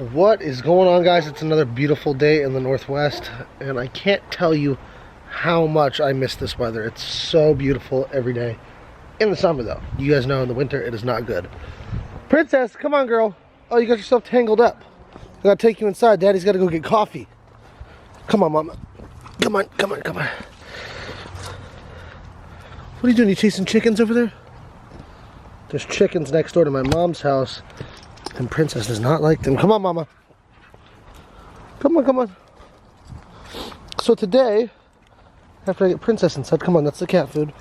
What is going on, guys? It's another beautiful day in the Northwest, and I can't tell you how much I miss this weather. It's so beautiful every day. In the summer, though. You guys know in the winter it is not good. Princess, come on, girl. Oh, you got yourself tangled up. I gotta take you inside. Daddy's gotta go get coffee. Come on, Mama. Come on, come on, come on. What are you doing? You chasing chickens over there? There's chickens next door to my mom's house, and Princess does not like them. Come on, Mama. Come on, come on. So today, after I get Princess inside, come on, that's the cat food.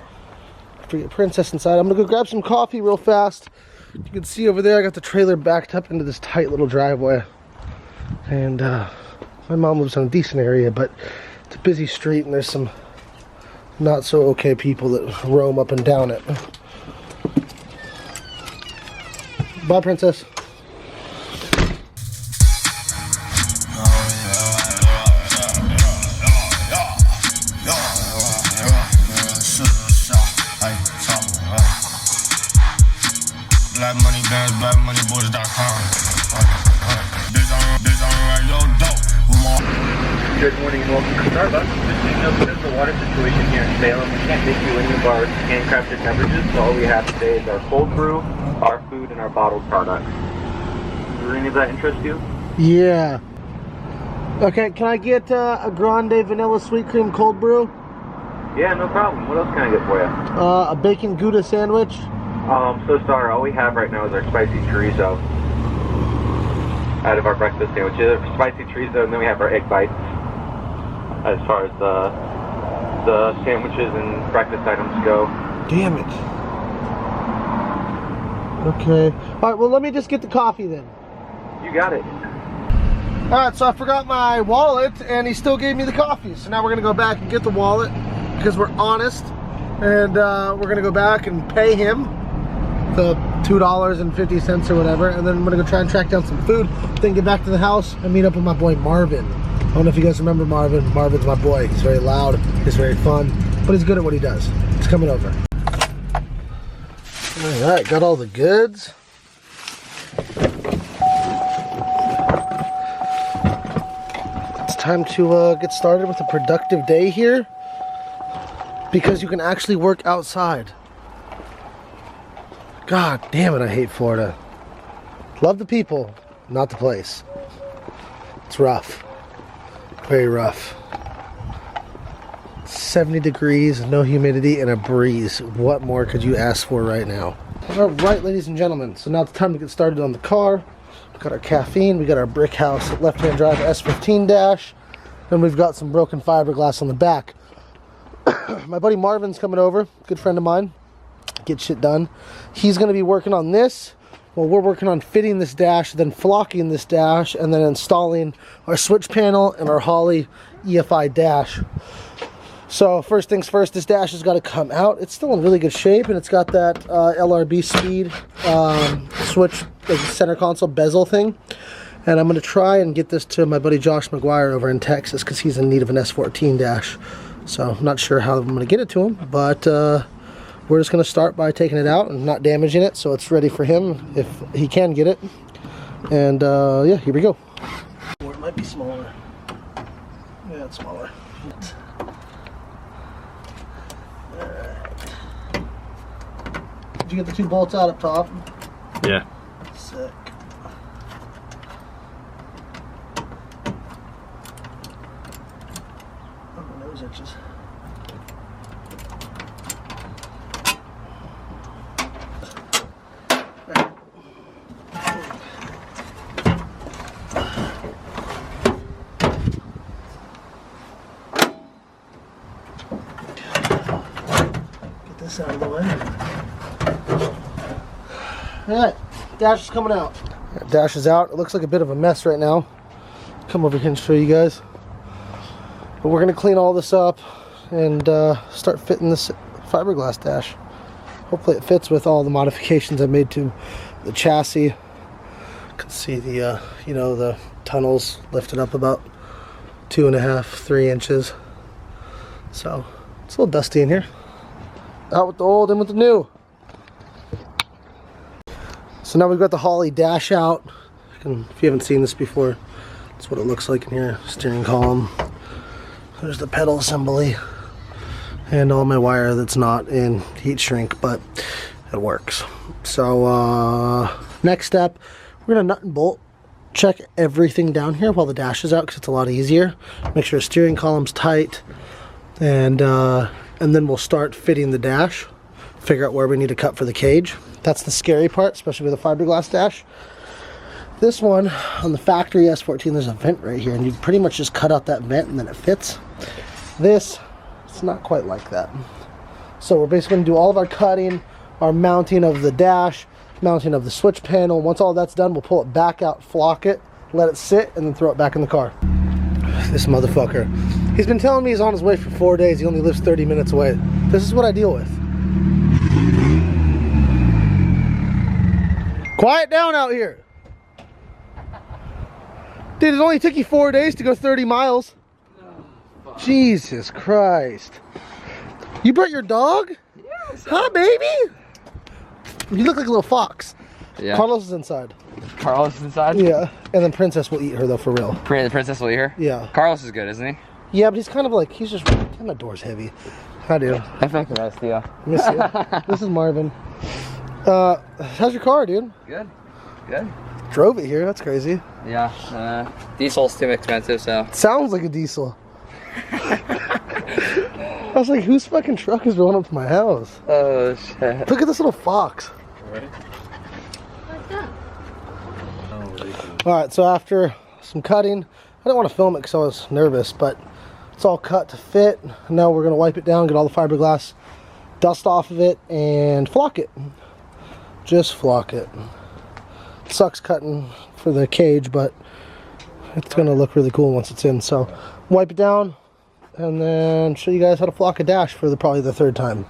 After I get Princess inside, I'm gonna go grab some coffee real fast. You can see over there, I got the trailer backed up into this tight little driveway. And my mom lives in a decent area, but it's a busy street and there's some not so okay people that roam up and down it. Bye, Princess. Good morning and welcome to Starbucks. Just so you know, because of the water situation here in Salem, we can't make you any of our handcrafted beverages, so all we have today is our cold brew, our food, and our bottled products. Does any of that interest you? Yeah. Okay, can I get a grande vanilla sweet cream cold brew? Yeah, no problem. What else can I get for you? A bacon Gouda sandwich. I'm so sorry. All we have right now is our spicy chorizo out of our breakfast sandwiches. Spicy chorizo, and then we have our egg bites as far as the sandwiches and breakfast items go. Damn it. Okay. Alright, well, let me just get the coffee then. You got it. Alright, so I forgot my wallet, and he still gave me the coffee. So now we're going to go back and get the wallet, because we're honest. And we're going to go back and pay him the $2.50 or whatever. And then I'm going to go try and track down some food. Then get back to the house and meet up with my boy Marvin. I don't know if you guys remember Marvin. Marvin's my boy. He's very loud. He's very fun. But he's good at what he does. He's coming over. Alright, got all the goods. It's time to get started with a productive day here, because you can actually work outside. God damn it, I hate Florida. Love the people, not the place. It's rough. Very rough. 70 degrees, no humidity, and a breeze. What more could you ask for right now? Alright, ladies and gentlemen, so now it's time to get started on the car. We've got our caffeine, we got our Brickhouse left-hand drive S15 dash, and we've got some broken fiberglass on the back. My buddy Marvin's coming over, good friend of mine, get shit done. He's going to be working on this. Well, we're working on fitting this dash, then flocking this dash, and then installing our switch panel and our Holley EFI dash. So first things first, this dash has got to come out. It's still in really good shape, and it's got that LRB speed switch, like center console bezel thing. And I'm going to try and get this to my buddy Josh McGuire over in Texas, because he's in need of an S14 dash. So I'm not sure how I'm going to get it to him, but we're just going to start by taking it out and not damaging it, so it's ready for him if he can get it. And yeah, here we go. Or it might be smaller. Yeah, it's smaller. Alright. Did you get the two bolts out up top? Yeah. Sick. Oh, my nose itches. Out of the way. Alright, dash is coming out. Dash is out. It looks like a bit of a mess right now. Come over here and show you guys. But we're going to clean all this up and start fitting this fiberglass dash. Hopefully it fits with all the modifications I made to the chassis. You can see the, you know, the tunnels lifted up about 2.5, 3 inches. So it's a little dusty in here. Out with the old, in with the new. So now we've got the Holley dash out. And if you haven't seen this before, that's what it looks like in here. Steering column. There's the pedal assembly. And all my wire that's not in heat shrink, but it works. So next step, we're gonna nut and bolt check everything down here while the dash is out, because it's a lot easier. Make sure the steering column's tight, and then we'll start fitting the dash, figure out where we need to cut for the cage. That's the scary part, especially with a fiberglass dash. This one, on the factory S14, there's a vent right here, and you pretty much just cut out that vent and then it fits. This, it's not quite like that. So we're basically going to do all of our cutting, our mounting of the dash, mounting of the switch panel. Once all that's done, we'll pull it back out, flock it, let it sit, and then throw it back in the car. This motherfucker. He's been telling me he's on his way for 4 days. He only lives 30 minutes away. This is what I deal with. Quiet down out here. Dude, it only took you 4 days to go 30 miles. Jesus Christ. You brought your dog? Yes. Huh, baby? You look like a little fox. Yeah. Carlos is inside. Carlos is inside? Yeah. And then Princess will eat her, though, for real. The princess will eat her? Yeah. Carlos is good, isn't he? Yeah, but he's kind of like, he's just, damn, that door's heavy. I do. I feel like I missed you. Miss you. This is Marvin. How's your car, dude? Good. Good. Drove it here, that's crazy. Yeah. Diesel's too expensive, so. Sounds like a diesel. I was like, whose fucking truck is rolling up to my house? Oh, shit. Look at this little fox. Ready? Alright, so after some cutting, I didn't want to film it because I was nervous, but it's all cut to fit. Now we're going to wipe it down, get all the fiberglass dust off of it, and flock it. Just flock it. Sucks cutting for the cage, but it's going to look really cool once it's in. So wipe it down, and then show you guys how to flock a dash for probably the third time.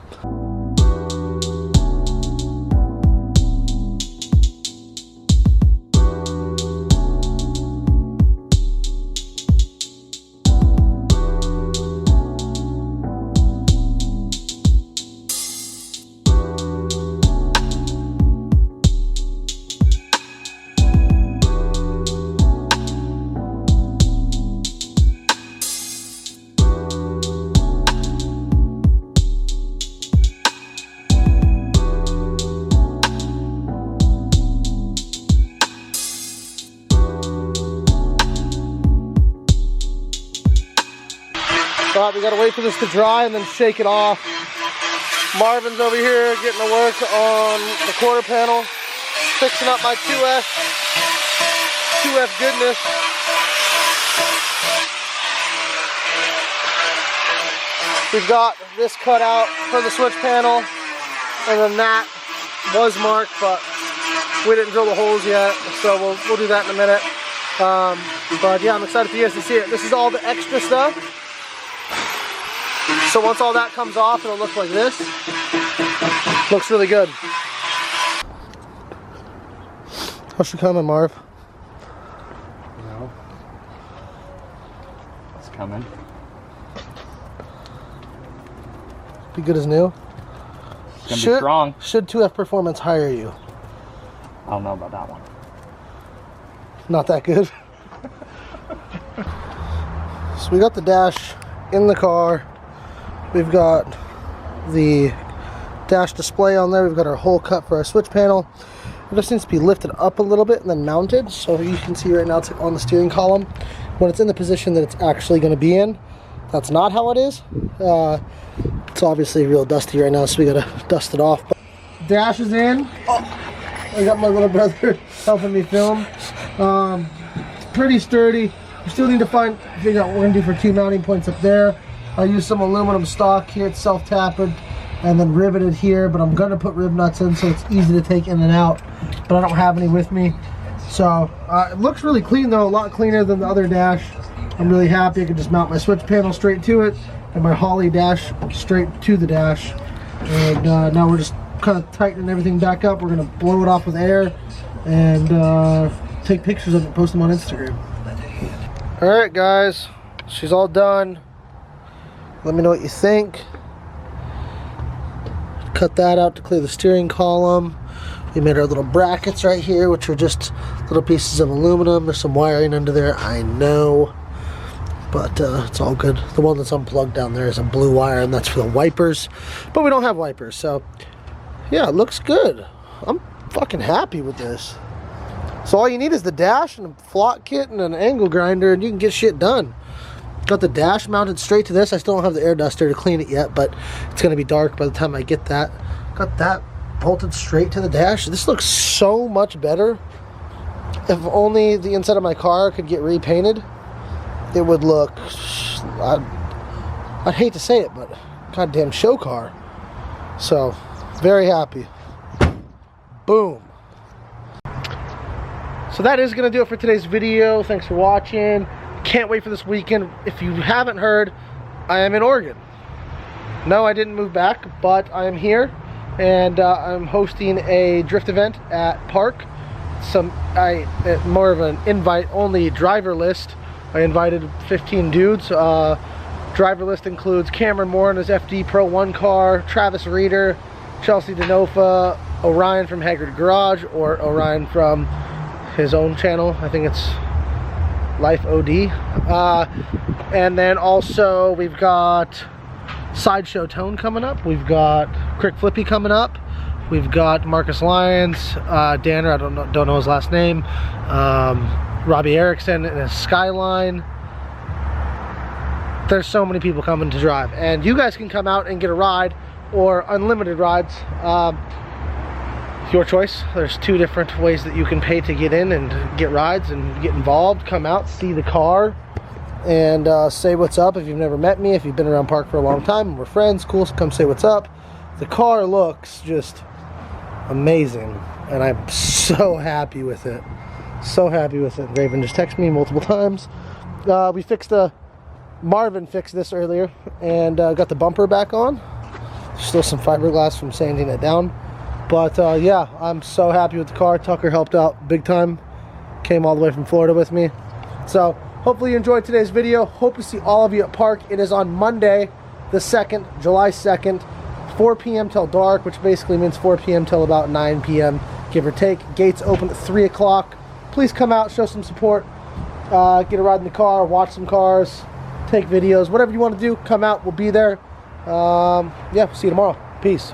But we gotta wait for this to dry and then shake it off. Marvin's over here getting to work on the quarter panel, fixing up my 2F goodness. We've got this cut out for the switch panel, and then that was marked, but we didn't drill the holes yet, so we'll do that in a minute. But yeah, I'm excited for you guys to see it. This is all the extra stuff. So once all that comes off, it'll look like this. Looks really good. How's she coming, Marv? No. It's coming. Be good as new. It's gonna be strong. Should 2F Performance hire you? I don't know about that one. Not that good. So we got the dash in the car. We've got the dash display on there. We've got our hole cut for our switch panel. It just needs to be lifted up a little bit and then mounted. So you can see right now it's on the steering column. When it's in the position that it's actually going to be in, that's not how it is. It's obviously real dusty right now, so we got to dust it off. But dash is in. Oh, I got my little brother helping me film. It's pretty sturdy. We still need to figure out what we're going to do for 2 mounting points up there. I use some aluminum stock here. It's self-tapered and then riveted here, but I'm gonna put rib nuts in so it's easy to take in and out, but I don't have any with me. So it looks really clean though, a lot cleaner than the other dash. I'm really happy. I can just mount my switch panel straight to it and my Holley dash straight to the dash. And now we're just kind of tightening everything back up. We're gonna blow it off with air and take pictures of it and post them on Instagram. All right guys, she's all done. Let me know what you think. Cut that out to clear the steering column. We made our little brackets right here, which are just little pieces of aluminum. There's some wiring under there, I know, but it's all good. The one that's unplugged down there is a blue wire, and that's for the wipers, but we don't have wipers, so yeah, it looks good. I'm fucking happy with this. So all you need is the dash and a flock kit and an angle grinder, and you can get shit done. Got the dash mounted straight to this. I still don't have the air duster to clean it yet, but it's going to be dark by the time I get that. Got that bolted straight to the dash. This looks so much better. If only the inside of my car could get repainted, it would look, I'd hate to say it, but goddamn show car. So, very happy. Boom. So that is going to do it for today's video. Thanks for watching. Can't wait for this weekend. If you haven't heard, I am in Oregon. No, I didn't move back, but I am here, and I'm hosting a drift event at Park. More of an invite-only driver list. I invited 15 dudes. Driver list includes Cameron Moore in his FD Pro 1 car, Travis Reeder, Chelsea Denofa, Orion from Haggard Garage, or Orion from his own channel. I think it's Life OD. And then also we've got Sideshow Tone coming up. We've got Crick Flippy coming up. We've got Marcus Lyons, Danner, I don't know his last name, Robbie Erickson and his Skyline. There's so many people coming to drive, and you guys can come out and get a ride or unlimited rides. Your choice. There's 2 different ways that you can pay to get in and get rides and get involved. Come out, see the car, and say what's up. If you've never met me, if you've been around Park for a long time and we're friends, cool, so come say what's up. The car looks just amazing, and I'm so happy with it. So happy with it. Raven just texted me multiple times. We fixed Marvin fixed this earlier and got the bumper back on. Still some fiberglass from sanding it down. But yeah, I'm so happy with the car. Tucker helped out big time. Came all the way from Florida with me. So hopefully you enjoyed today's video. Hope to see all of you at Park. It is on Monday, the 2nd, July 2nd, 4 p.m. till dark, which basically means 4 p.m. till about 9 p.m., give or take. Gates open at 3 o'clock. Please come out, show some support, get a ride in the car, watch some cars, take videos, whatever you want to do, come out, we'll be there. Yeah, see you tomorrow. Peace.